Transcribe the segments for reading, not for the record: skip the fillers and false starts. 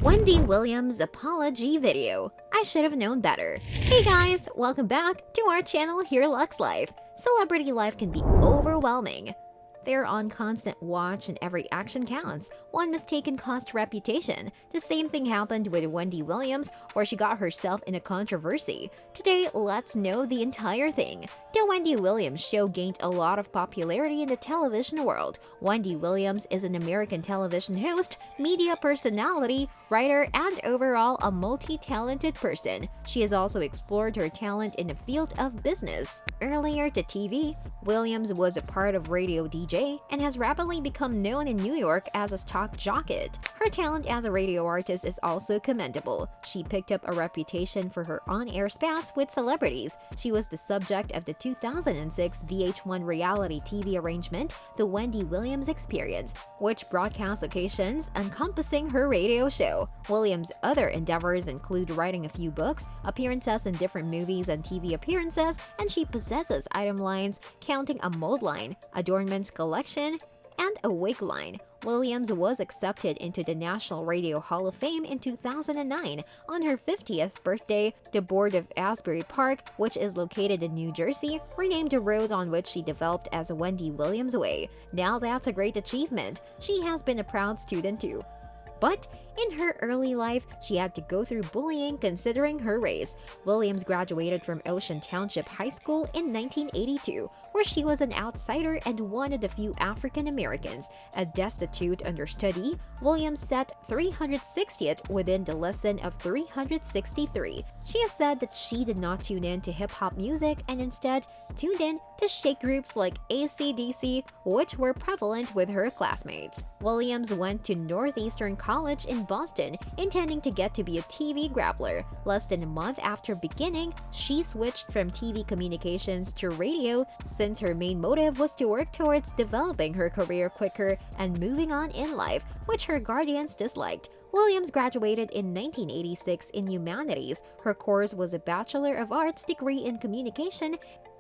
Wendy Williams Apology video. I should have known better. Hey guys, welcome back to our channel HereLuxLife. Celebrity life can be overwhelming. They're on constant watch and every action counts. One mistake can cost reputation. The same thing happened with Wendy Williams, where she got herself in a controversy. Today, let's know the entire thing. The Wendy Williams show gained a lot of popularity in the television world. Wendy Williams is an American television host, media personality, writer, and overall a multi-talented person. She has also explored her talent in the field of business. Earlier to TV, Williams was a part of radio DJ and has rapidly become known in New York as a stock jockey. Her talent as a radio artist is also commendable. She picked up a reputation for her on-air spats with celebrities. She was the subject of the 2006 VH1 reality TV arrangement, The Wendy Williams Experience, which broadcasts occasions encompassing her radio show. Williams' other endeavors include writing a few books, appearances in different movies and TV appearances, and she possesses item lines counting a mold line, adornments collection, and a wig line. Williams was accepted into the National Radio Hall of Fame in 2009. On her 50th birthday, the board of Asbury Park, which is located in New Jersey, renamed the road on which she developed as Wendy Williams Way. Now that's a great achievement. She has been a proud student too. But in her early life, she had to go through bullying considering her race. Williams graduated from Ocean Township High School in 1982, where she was an outsider and one of the few African Americans. A destitute understudy, Williams set 360th within the lesson of 363. She has said that she did not tune in to hip-hop music and instead tuned in to shake groups like AC/DC, which were prevalent with her classmates. Williams went to Northeastern College in Boston, intending to get to be a TV grappler. Less than a month after beginning, she switched from TV communications to radio since her main motive was to work towards developing her career quicker and moving on in life, which her guardians disliked. Williams graduated in 1986 in Humanities. Her course was a Bachelor of Arts degree in Communication,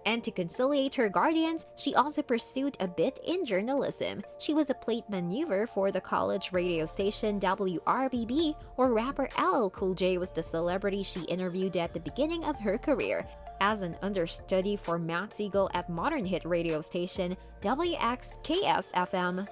and to conciliate her guardians, she also pursued a bit in journalism. She was a plate maneuver for the college radio station WRBB, where rapper LL Cool J was the celebrity she interviewed at the beginning of her career. As an understudy for Matt Siegel at modern hit radio station WXKS-FM,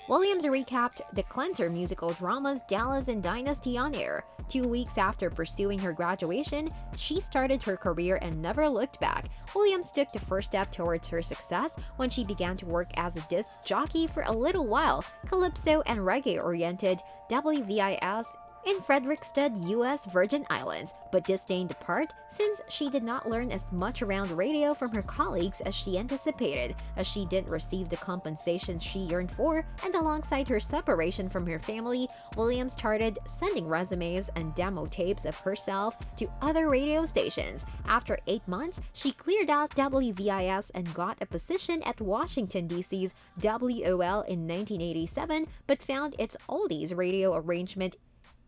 Williams recapped the Cleanser musical dramas Dallas and Dynasty on air. 2 weeks after pursuing her graduation, she started her career and never looked back. Williams took the first step towards her success when she began to work as a disc jockey for a little while, calypso and reggae-oriented WVIS in Frederiksted, U.S. Virgin Islands, but disdained the part since she did not learn as much around radio from her colleagues as she anticipated, as she didn't receive the compensation she yearned for, and alongside her separation from her family, Williams started sending resumes and demo tapes of herself to other radio stations. After 8 months, she cleared out WVIS and got a position at Washington, D.C.'s WOL in 1987, but found its oldies radio arrangement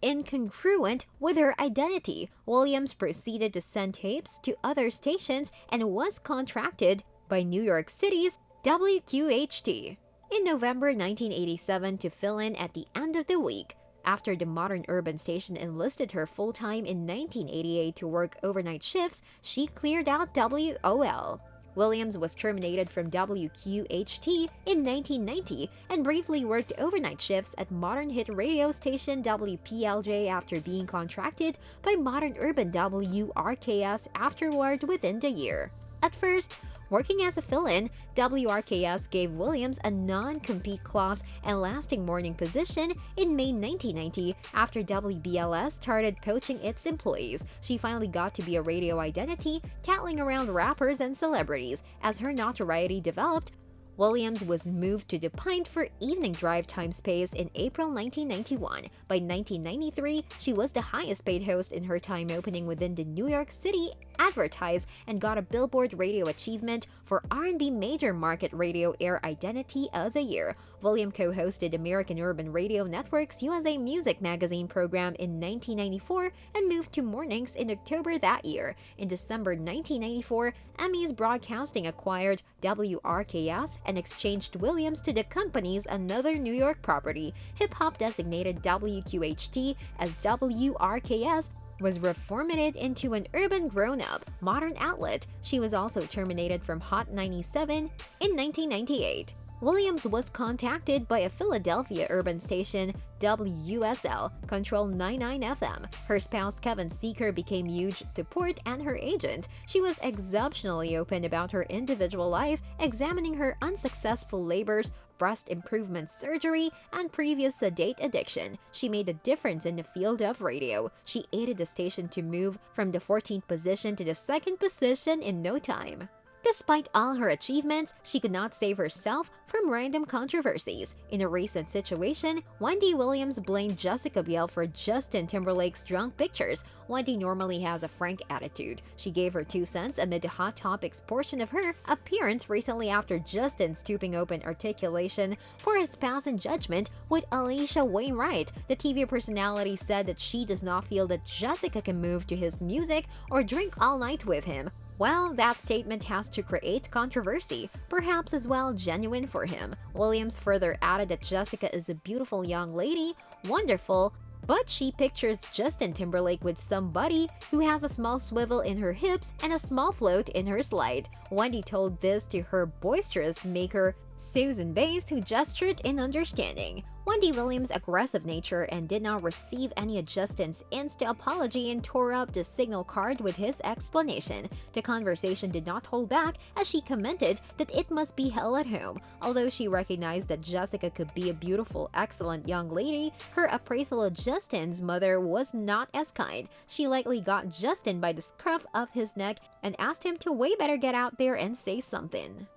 incongruent with her identity. Williams proceeded to send tapes to other stations and was contracted by New York City's WQHT in November 1987 to fill in at the end of the week. After the Modern Urban station enlisted her full-time in 1988 to work overnight shifts, she cleared out WOL. Williams was terminated from WQHT in 1990 and briefly worked overnight shifts at modern hit radio station WPLJ after being contracted by Modern Urban WRKS afterward within the year. At first, working as a fill-in, WRKS gave Williams a non-compete clause and lasting morning position in May 1990 after WBLS started poaching its employees. She finally got to be a radio identity, tattling around rappers and celebrities. As her notoriety developed, Williams was moved to the Pint for evening drive time space in April 1991. By 1993, she was the highest paid host in her time opening within the New York City advertised and got a Billboard Radio Achievement for R&B Major Market Radio Air Identity of the Year. Williams co-hosted American Urban Radio Network's USA Music Magazine program in 1994 and moved to mornings in October that year. In December 1994, Emmys Broadcasting acquired WRKS and exchanged Williams to the company's another New York property. Hip-hop designated WQHT as WRKS was reformatted into an urban grown-up, modern outlet. She was also terminated from Hot 97 in 1998. Williams was contacted by a Philadelphia urban station, WSL, Control 99 FM. Her spouse Kevin Seeker became huge support and her agent. She was exceptionally open about her individual life, examining her unsuccessful labors, breast improvement surgery, and previous sedate addiction. She made a difference in the field of radio. She aided the station to move from the 14th position to the 2nd position in no time. Despite all her achievements, she could not save herself from random controversies. In a recent situation, Wendy Williams blamed Jessica Biel for Justin Timberlake's drunk pictures. Wendy normally has a frank attitude. She gave her 2 cents amid the Hot Topics portion of her appearance recently after Justin stooping open articulation for his past in judgment with Alicia Wainwright. The TV personality said that she does not feel that Jessica can move to his music or drink all night with him. Well, that statement has to create controversy, perhaps as well genuine for him. Williams further added that Jessica is a beautiful young lady, wonderful, but she pictures Justin Timberlake with somebody who has a small swivel in her hips and a small float in her slide. Wendy told this to her boisterous maker, Susan Bass, who gestured in understanding. Wendy Williams' aggressive nature and did not receive any of Justin's Insta apology and tore up the signal card with his explanation. The conversation did not hold back as she commented that it must be hell at home. Although she recognized that Jessica could be a beautiful, excellent young lady, her appraisal of Justin's mother was not as kind. She likely got Justin by the scruff of his neck and asked him to way better get out there and say something.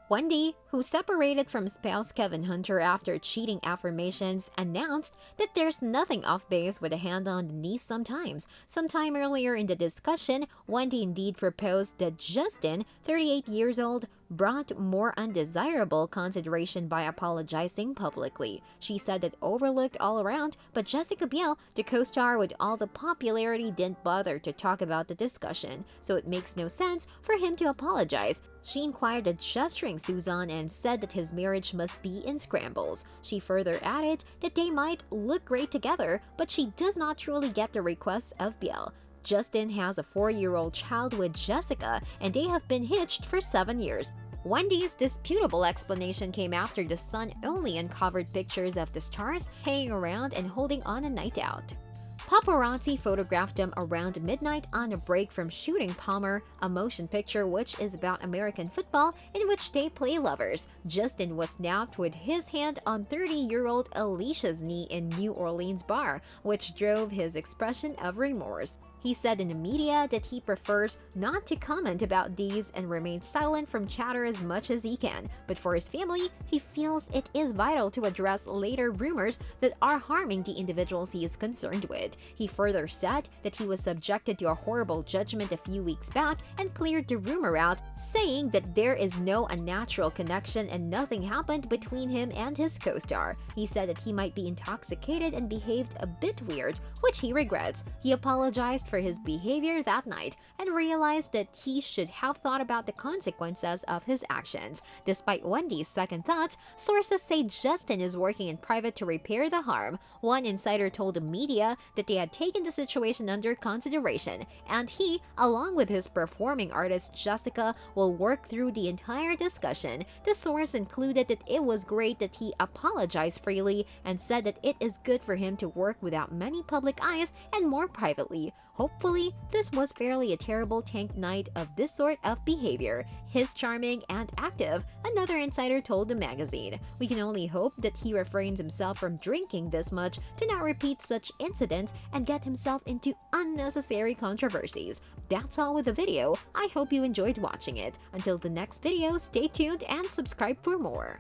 Wendy, who separated from spouse Kevin Hunter after cheating affirmations, announced that there's nothing off base with a hand on the knee sometimes. Sometime earlier in the discussion, Wendy indeed proposed that Justin, 38 years old, brought more undesirable consideration by apologizing publicly. She said that overlooked all around, but Jessica Biel, the co-star with all the popularity, didn't bother to talk about the discussion, so it makes no sense for him to apologize. She inquired at gesturing Susan and said that his marriage must be in scrambles. She further added that they might look great together, but she does not truly get the requests of Biel. Justin has a 4-year-old child with Jessica, and they have been hitched for 7 years. Wendy's disputable explanation came after the Sun only uncovered pictures of the stars hanging around and holding on a night out. Paparazzi photographed them around midnight on a break from shooting Palmer, a motion picture which is about American football in which they play lovers. Justin was snapped with his hand on 30-year-old Alicia's knee in New Orleans bar, which drove his expression of remorse. He said in the media that he prefers not to comment about these and remains silent from chatter as much as he can, but for his family, he feels it is vital to address later rumors that are harming the individuals he is concerned with. He further said that he was subjected to a horrible judgment a few weeks back and cleared the rumor out, saying that there is no unnatural connection and nothing happened between him and his co-star. He said that he might be intoxicated and behaved a bit weird, which he regrets. He apologized for his behavior that night and realized that he should have thought about the consequences of his actions. Despite Wendy's second thoughts, sources say Justin is working in private to repair the harm. One insider told the media that they had taken the situation under consideration, and he, along with his performing artist Jessica, will work through the entire discussion. The source included that it was great that he apologized freely and said that it is good for him to work without many public eyes and more privately. Hopefully, this was fairly a terrible tank night of this sort of behavior. He's charming and active, another insider told the magazine. We can only hope that he refrains himself from drinking this much to not repeat such incidents and get himself into unnecessary controversies. That's all with the video. I hope you enjoyed watching it. Until the next video, stay tuned and subscribe for more.